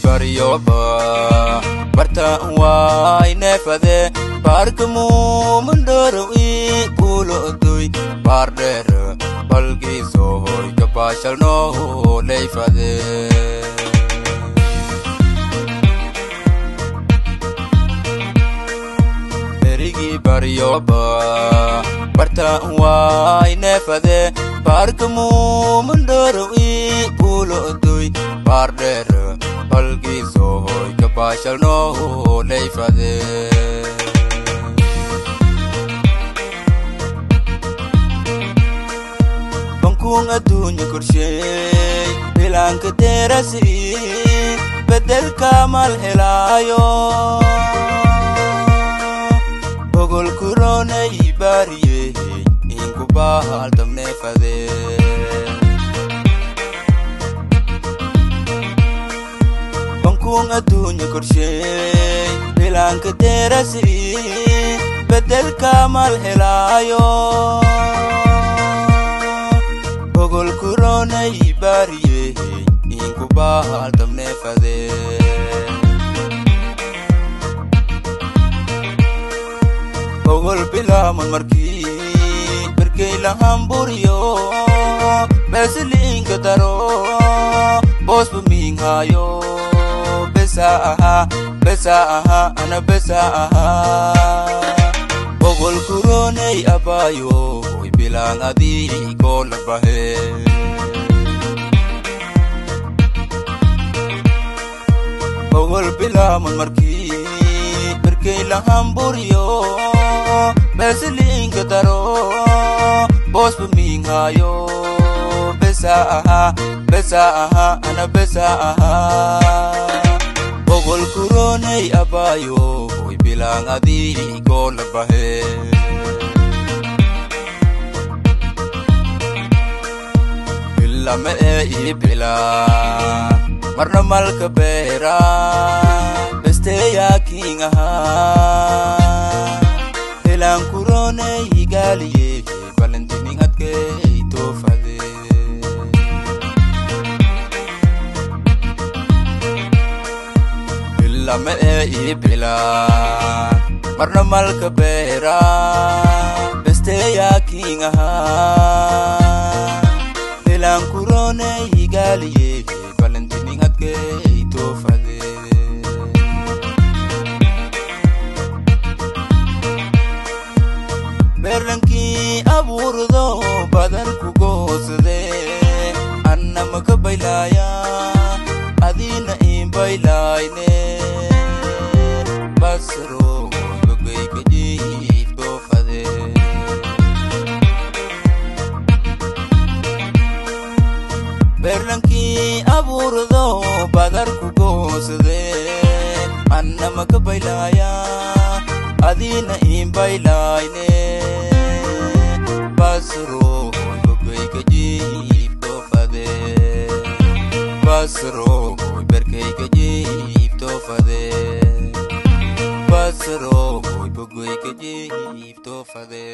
baryoba barta way nefade bark mu mundoro I pulo dui barder balgi so hoy kapashal no leifade berigi baryoba barta way nefade bark mu mundoro I pulo dui barder balgi so hoy kapashal no leifade bangkung adunya kurshay bilang keterasi bedel kamal helayo bogol kurone ibariye inku bahal tamne fade bangkung adunya kurshay bilang keterasi bedel kamal helayo bogol kurone ibariye inku bahal tamne fade bogol pilaman marki berkay lang hamburiyo besling kataro bos puminghayo besa aha ana besa aha bogol kurone abayo bilang adi ko labahe bogol pilaman marki berkay lang hamburiyo besling kataro bos puminghayo besa aha ana besa aha bogol kurone abayo bilang adi ko labahe lame ibila marna malka bera beste ya kinga helang kurone igaliye valentini ngatke ito fade lame ibila marna malka bera beste ya kinga lang kurone igaliye valentini ngatke ito fade berlanki aburdo badan ku gosde anna makabailaya adina imbailaine basro bagay kaji ito fade berlanki aburdo badar ku gosde anna makabailaya adina imbailaine basro bagay kaji ito fade basro berkay kaji ito fade basro bagay kaji ito fade